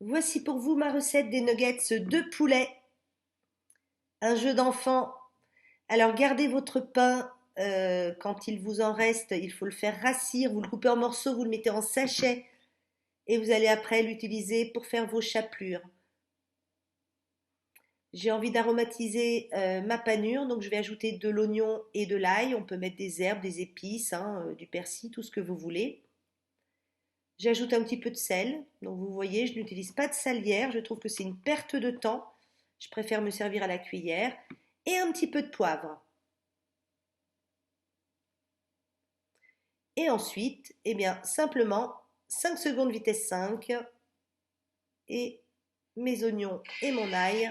Voici pour vous ma recette des nuggets de poulet, un jeu d'enfant. Alors gardez votre pain, quand il vous en reste, il faut le faire rassir, vous le coupez en morceaux, vous le mettez en sachet et vous allez après l'utiliser pour faire vos chapelures. J'ai envie d'aromatiser ma panure, donc je vais ajouter de l'oignon et de l'ail. On peut mettre des herbes, des épices, hein, du persil, tout ce que vous voulez. J'ajoute un petit peu de sel. Donc vous voyez, je n'utilise pas de salière. Je trouve que c'est une perte de temps. Je préfère me servir à la cuillère. Et un petit peu de poivre. Et ensuite, eh bien, simplement 5 secondes vitesse 5. Et mes oignons et mon ail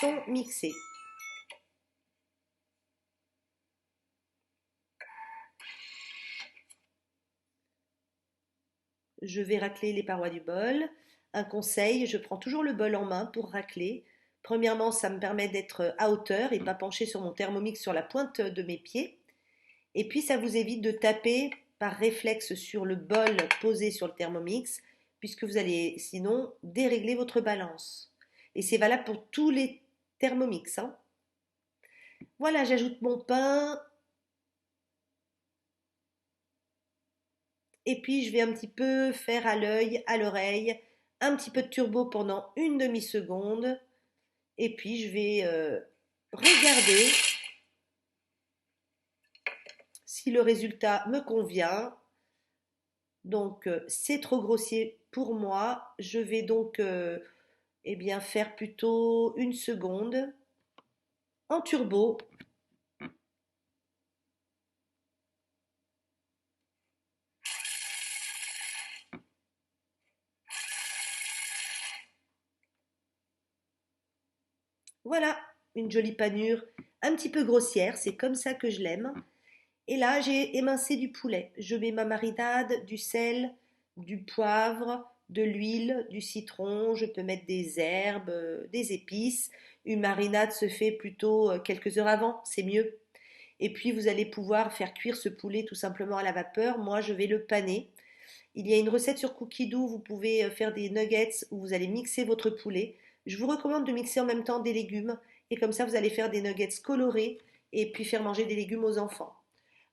sont mixés. Je vais racler les parois du bol. Un conseil, je prends toujours le bol en main pour racler. Premièrement, ça me permet d'être à hauteur et pas penché sur mon thermomix sur la pointe de mes pieds. Et puis, ça vous évite de taper par réflexe sur le bol posé sur le thermomix, puisque vous allez sinon dérégler votre balance. Et c'est valable pour tous les thermomix, hein. Voilà, j'ajoute mon pain. Et puis, je vais un petit peu faire à l'œil, à l'oreille, un petit peu de turbo pendant une demi-seconde. Et puis, je vais regarder si le résultat me convient. Donc, c'est trop grossier pour moi. Je vais donc eh bien, faire plutôt une seconde en turbo. Voilà, une jolie panure, un petit peu grossière, c'est comme ça que je l'aime. Et là, j'ai émincé du poulet. Je mets ma marinade, du sel, du poivre, de l'huile, du citron. Je peux mettre des herbes, des épices. Une marinade se fait plutôt quelques heures avant, c'est mieux. Et puis, vous allez pouvoir faire cuire ce poulet tout simplement à la vapeur. Moi, je vais le paner. Il y a une recette sur Cookidoo, vous pouvez faire des nuggets où vous allez mixer votre poulet. Je vous recommande de mixer en même temps des légumes et comme ça vous allez faire des nuggets colorés et puis faire manger des légumes aux enfants.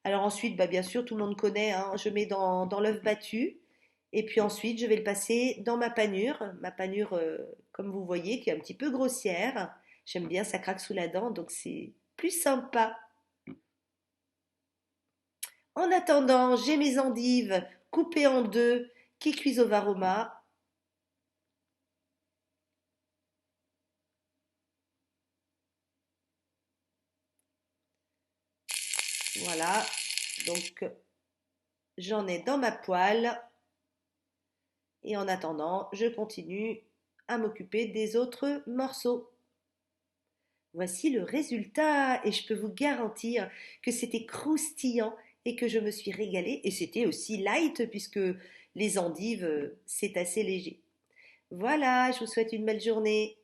Alors ensuite, bah bien sûr, tout le monde connaît, hein, je mets dans l'œuf battu et puis ensuite je vais le passer dans ma panure comme vous voyez qui est un petit peu grossière. J'aime bien, ça craque sous la dent donc c'est plus sympa. En attendant, j'ai mes endives coupées en deux qui cuisent au varoma. Voilà, donc j'en ai dans ma poêle et en attendant, je continue à m'occuper des autres morceaux. Voici le résultat et je peux vous garantir que c'était croustillant et que je me suis régalée et c'était aussi light puisque les endives, c'est assez léger. Voilà, je vous souhaite une belle journée.